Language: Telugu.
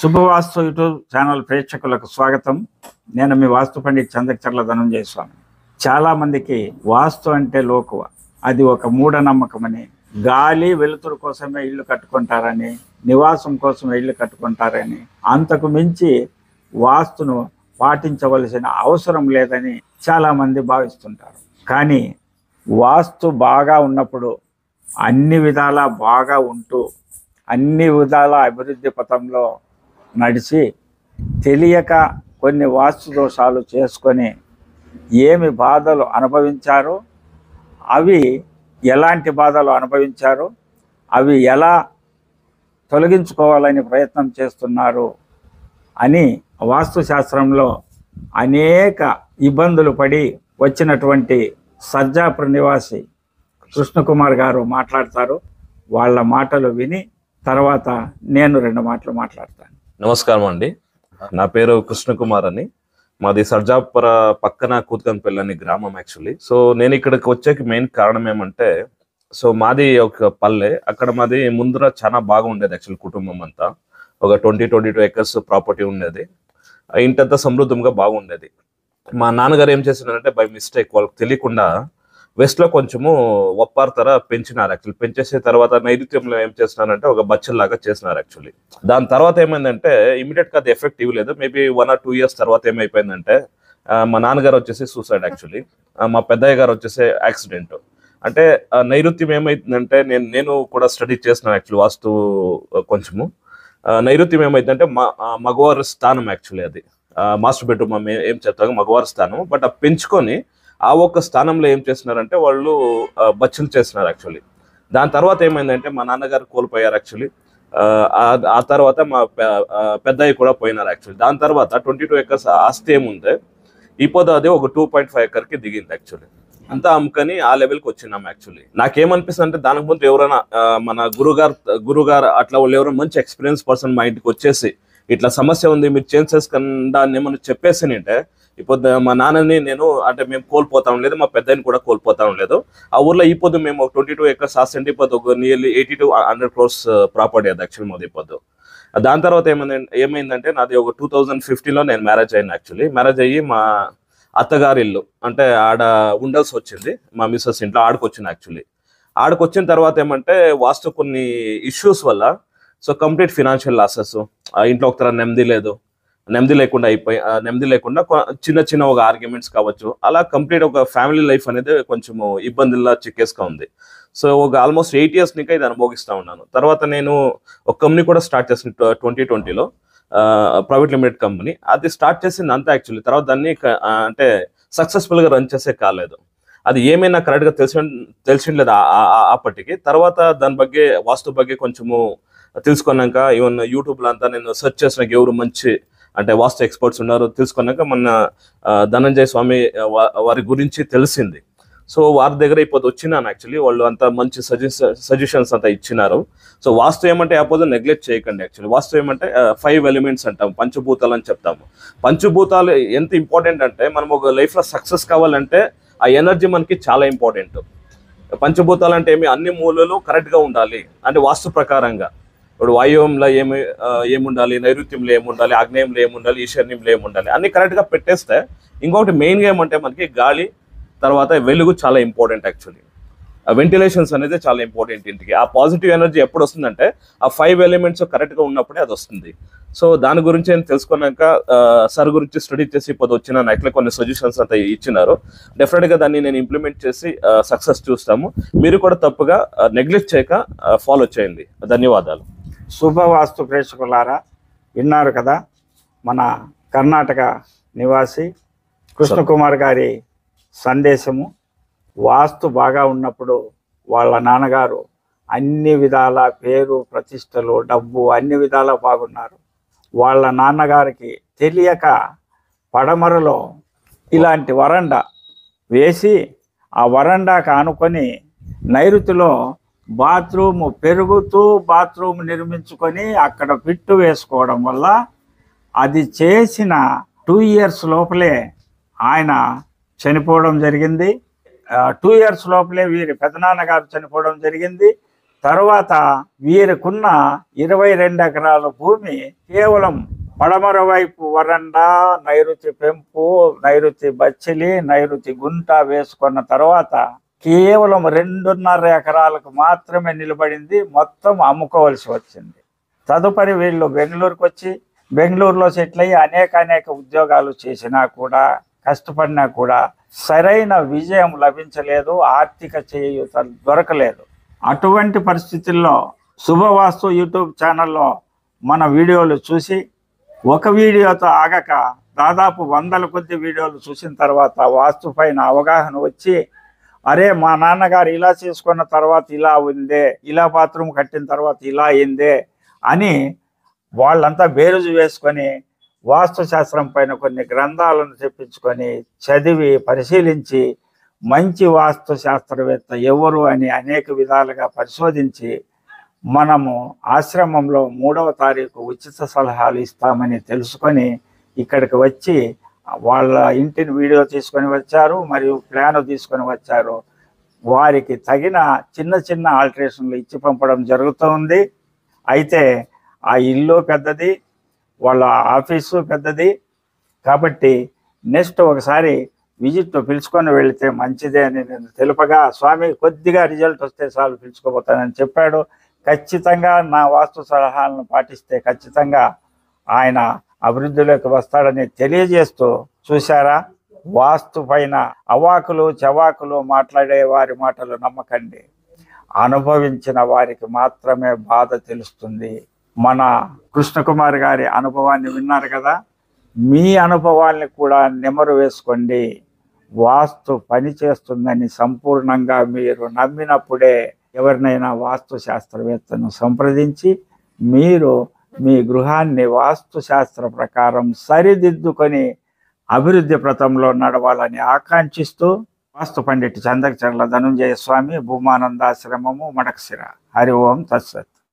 శుభవాస్తు యూట్యూబ్ ఛానల్ ప్రేక్షకులకు స్వాగతం. నేను మీ వాస్తు పండిట్ చంద్రచర్ల ధనంజయ స్వామి. చాలామందికి వాస్తు అంటే లోకువ, అది ఒక మూఢనమ్మకమని, గాలి వెలుతురు కోసమే ఇల్లు కట్టుకుంటారని, నివాసం కోసం ఇల్లు కట్టుకుంటారని, అంతకు మించి వాస్తును పాటించవలసిన అవసరం లేదని చాలామంది భావిస్తుంటారు. కానీ వాస్తు బాగా ఉన్నప్పుడు, అన్ని విధాలా బాగా ఉంటూ, అన్ని విధాల అభివృద్ధి పథంలో నడిచి, తెలియక కొన్ని వాస్తు దోషాలు చేసుకొని ఏమి బాధలు అనుభవించారో, అవి ఎలాంటి బాధలు అనుభవించారో, అవి ఎలా తొలగించుకోవాలని ప్రయత్నం చేస్తున్నారు అని వాస్తుశాస్త్రంలో అనేక ఇబ్బందులు పడి వచ్చినటువంటి సర్జాపుర నివాసి కృష్ణకుమార్ గారు మాట్లాడతారు. వాళ్ళ మాటలు విని తర్వాత నేను 2 మాటలు మాట్లాడతాను. నమస్కారం అండి, నా పేరు కృష్ణకుమార్ అని. మాది సర్జాపుర పక్కన కూతుకన్పల్లి అని గ్రామం యాక్చువల్లీ. సో నేను ఇక్కడికి వచ్చేకి మెయిన్ కారణం ఏమంటే, సో మాది ఒక పల్లె. అక్కడ మాది ముందర చాలా బాగా ఉండేది యాక్చువల్లీ. కుటుంబం అంతా ఒక 22 ఎకర్స్ ప్రాపర్టీ ఉండేది. ఇంటంతా సమృద్ధంగా బాగుండేది. మా నాన్నగారు ఏం చేస్తున్నారంటే, బై మిస్టేక్ వాళ్ళకి తెలియకుండా వెస్ట్ లో కొంచెము ఒప్పారతర పెంచినారు యాక్చువల్లీ. పెంచేసిన తర్వాత నైరుత్యంలో ఏం చేస్తున్నారంటే ఒక బచ్చల్లాగా చేసినారు యాక్చువల్లీ. దాని తర్వాత ఏమైందంటే, ఇమీడియట్ గా అది ఎఫెక్ట్ ఇవ్వలేదు. మేబీ 1 or 2 years తర్వాత ఏమైపోయిందంటే, మా నాన్నగారు వచ్చేసి సూసైడ్ యాక్చువల్లీ. మా పెద్దయ్య గారు వచ్చేసి యాక్సిడెంట్. అంటే నైరుత్యం ఏమైందంటే, నేను కూడా స్టడీ చేస్తున్నాను యాక్చువల్లీ వాస్తు కొంచెము. నైరుత్యం ఏమైందంటే మగవారి స్థానం యాక్చువల్లీ. అది మాస్టర్ బెడ్రూమ్ ఏం చెప్తారు, మగవారి స్థానం. బట్ ఆ పెంచుకొని ఆ ఒక్క స్థానంలో ఏం చేస్తున్నారంటే వాళ్ళు బచ్చలు చేస్తున్నారు యాక్చువల్లీ. దాని తర్వాత ఏమైందంటే, మా నాన్నగారు కోల్పోయారు యాక్చువల్లీ. ఆ తర్వాత మా పెద్దయ్య కూడా పోయినారు యాక్చువల్లీ. దాని తర్వాత 22 ఎకర్స్ ఆస్తి ఏముంది ఇప్పుడు అది ఒక 2.5 ఎకర్కి దిగింది యాక్చువల్లీ. అంతా అమ్ముకొని ఆ లెవెల్కి వచ్చినాం యాక్చువల్లీ. నాకేమనిపిస్తుంది అంటే, దానికి ముందు ఎవరైనా మన గురుగారు అట్లా వాళ్ళు ఎవరైనా మంచి ఎక్స్పీరియన్స్ పర్సన్ మా ఇంటికి వచ్చేసి ఇట్లా సమస్య ఉంది మీరు చేంజ్ చేసుకుండా ఏమన్నా చెప్పేసి అంటే, ఇప్పుడు మా నాన్నని నేను అంటే మేము కోల్పోతాం లేదు, మా పెద్దని కూడా కోల్పోతాం లేదు. ఆ ఊర్లో ఇప్పుడు మేము 22 ఎకర్స్ ఆస్తి ఇప్పుడు ఒక నియర్లీ 80 to 100 crores ప్రాపర్టీ అది యాక్చువల్లీ మాది ఇప్పుడు. దాని తర్వాత ఏమైందంటే నాది ఒక 2015లో నేను మ్యారేజ్ అయ్యాను యాక్చువల్లీ. మ్యారేజ్ అయ్యి మా అత్తగారి ఇల్లు అంటే ఆడ ఉండాల్సి వచ్చింది. మా మిస్సెస్ ఇంట్లో ఆడకొచ్చింది యాక్చువల్లీ. ఆడకొచ్చిన తర్వాత ఏమంటే, వాస్తు కొన్ని ఇష్యూస్ వల్ల సో కంప్లీట్ ఫినాన్షియల్ లాసెస్, ఇంట్లో ఒక నెమ్మది లేకుండా చిన్న ఒక ఆర్గ్యుమెంట్స్ కావచ్చు, అలా కంప్లీట్ ఒక ఫ్యామిలీ లైఫ్ అనేది కొంచెము ఇబ్బందుల్లో చిక్కేసుగా ఉంది. సో ఒక ఆల్మోస్ట్ 8 years ఇంకా ఇది అనుభవిస్తూ ఉన్నాను. తర్వాత నేను ఒక కంపెనీ కూడా స్టార్ట్ చేసిన 2020లో, ప్రైవేట్ లిమిటెడ్ కంపెనీ. అది స్టార్ట్ చేసింది అంతా యాక్చువల్లీ. తర్వాత దాన్ని అంటే సక్సెస్ఫుల్గా రన్ చేసే కాలేదు. అది ఏమైనా కరెక్ట్గా తెలిసిండలేదు అప్పటికి. తర్వాత దాని ಬಗ್ಗೆ వాస్తు ಬಗ್ಗೆ కొంచెము తెలుసుకున్నాక, ఈవెన్ యూట్యూబ్లో అంతా నేను సెర్చ్ చేసినాక ఎవరు మంచి అంటే వాస్తు ఎక్స్పర్ట్స్ ఉన్నారు తెలుసుకున్నాక మన ధనంజయ స్వామి వారి గురించి తెలిసింది. సో వారి దగ్గర ఇప్పుడు వచ్చినాను యాక్చువల్లీ. వాళ్ళు అంతా మంచి సజెషన్స్ అంతా ఇచ్చినారు. సో వాస్తు ఏమంటే అపోజ్ నెగ్లెక్ట్ చేయకండి యాక్చువల్లీ. వాస్తు ఏమంటే 5 elements అంటాం, పంచభూతాలు అని చెప్తాము. పంచభూతాలు ఎంత ఇంపార్టెంట్ అంటే, మనం ఒక లైఫ్లో సక్సెస్ కావాలంటే ఆ ఎనర్జీ మనకి చాలా ఇంపార్టెంట్. పంచభూతాలు అంటే అన్ని మూలలు కరెక్ట్గా ఉండాలి అంటే వాస్తు ప్రకారంగా. ఇప్పుడు వాయువ్యంలో ఏముండాలి, నైరుత్యంలో ఏముండాలి, ఆగ్నేయంలో ఏముండాలి, ఈశాన్యంలో ఏముండాలి, అన్ని కరెక్ట్గా పెట్టేస్తే. ఇంకొకటి మెయిన్గా ఏమంటే మనకి గాలి తర్వాత వెలుగు చాలా ఇంపార్టెంట్ యాక్చువల్లీ. వెంటిలేషన్స్ అనేది చాలా ఇంపార్టెంట్ ఇంటికి. ఆ పాజిటివ్ ఎనర్జీ ఎప్పుడు వస్తుందంటే ఆ 5 elements కరెక్ట్గా ఉన్నప్పుడే అది వస్తుంది. సో దాని గురించి నేను తెలుసుకున్నాక సార్ గురించి స్టడీ చేసి ఇప్పుడు వచ్చిన అట్లా కొన్ని సజెషన్స్ అంతా ఇచ్చినారు. డెఫినెట్గా దాన్ని నేను ఇంప్లిమెంట్ చేసి సక్సెస్ చూస్తాము. మీరు కూడా తప్పుగా నెగ్లెక్ట్ చేయక ఫాలో చేయండి. ధన్యవాదాలు. శుభవాస్తు ప్రేక్షకులారా, విన్నారు కదా మన కర్ణాటక నివాసి కృష్ణకుమార్ గారి సందేశము. వాస్తు బాగా ఉన్నప్పుడు వాళ్ళ నాన్నగారు అన్ని విధాల పేరు ప్రతిష్టలు డబ్బు అన్ని విధాలా బాగున్నారు. వాళ్ళ నాన్నగారికి తెలియక పడమరలో ఇలాంటి వరండా వేసి, ఆ వరండాకు ఆనుకొని నైరుతిలో బాత్రూమ్ పెరుగుతూ బాత్రూమ్ నిర్మించుకొని అక్కడ పిట్టు వేసుకోవడం వల్ల అది చేసిన 2 years లోపలే ఆయన చనిపోవడం జరిగింది. 2 years లోపలే వీరి పెదనాన్నగారు చనిపోవడం జరిగింది. తర్వాత వీరికున్న 22 ఎకరాల భూమి కేవలం పడమర వైపు వరండా, నైరుతి పెంపు, నైరుతి బచ్చిలి, నైరుతి గుంట వేసుకున్న తర్వాత కేవలం 2.5 ఎకరాలకు మాత్రమే నిలబడింది. మొత్తం అమ్ముకోవాల్సి వచ్చింది. తదుపరి వీళ్ళు బెంగళూరుకు వచ్చి బెంగళూరులో సెటిల్ అయ్యి అనేక ఉద్యోగాలు చేసినా కూడా, కష్టపడినా కూడా సరైన విజయం లభించలేదు, ఆర్థిక చేయూత దొరకలేదు. అటువంటి పరిస్థితుల్లో శుభవాస్తు యూట్యూబ్ ఛానల్లో మన వీడియోలు చూసి ఒక వీడియోతో ఆగక దాదాపు 100 కొద్ది వీడియోలు చూసిన తర్వాత వాస్తు పైన అవగాహన వచ్చి, అరే మా నాన్నగారు ఇలా చేసుకున్న తర్వాత ఇలా ఉందే, ఇలా బాత్రూమ్ కట్టిన తర్వాత ఇలా అయిందే అని వాళ్ళంతా బేరుజు వేసుకొని వాస్తు శాస్త్రం పైన కొన్ని గ్రంథాలను తెప్పించుకొని చదివి పరిశీలించి మంచి వాస్తు శాస్త్రవేత్త ఎవరు అని అనేక విధాలుగా పరిశోధించి మనము ఆశ్రమంలో 3వ తారీఖు ఉచిత సలహాలు ఇస్తామని తెలుసుకొని ఇక్కడికి వచ్చి వాళ్ళ ఇంటిని వీడియో తీసుకొని వచ్చారు, మరియు ప్లాన్ తీసుకొని వచ్చారు. వారికి తగిన చిన్న ఆల్టరేషన్లు ఇచ్చి పంపడం జరుగుతుంది. అయితే ఆ ఇల్లు పెద్దది, వాళ్ళ ఆఫీసు పెద్దది కాబట్టి నెక్స్ట్ ఒకసారి విజిట్ పిలుచుకొని వెళితే మంచిదే అని నేను తెలుపగా, స్వామి కొద్దిగా రిజల్ట్ వస్తే చాలు పిలుచుకోబోతానని చెప్పాడు. ఖచ్చితంగా నా వాస్తు సలహాలను పాటిస్తే ఖచ్చితంగా ఆయన అభివృద్ధిలోకి వస్తాడని తెలియజేస్తూ, చూశారా, వాస్తు పైన అవాకులు చవాకులు మాట్లాడే వారి మాటలు నమ్మకండి. అనుభవించిన వారికి మాత్రమే బాధ తెలుస్తుంది. మన కృష్ణకుమార్ గారి అనుభవాన్ని విన్నారు కదా, మీ అనుభవాల్ని కూడా నెమరు వేసుకోండి. వాస్తు పని చేస్తుందని సంపూర్ణంగా మీరు నమ్మినప్పుడే ఎవరినైనా వాస్తు శాస్త్రవేత్తను సంప్రదించి మీరు మీ గృహాన్ని వాస్తు శాస్త్ర ప్రకారం సరిదిద్దుకొని అభివృద్ధి పథంలో నడవాలని ఆకాంక్షిస్తూ, వాస్తు పండిట్ చందకచర్ల ధనుంజయ స్వామి, భూమానందాశ్రమము, మడకశిర. హరి ఓం తత్సత్.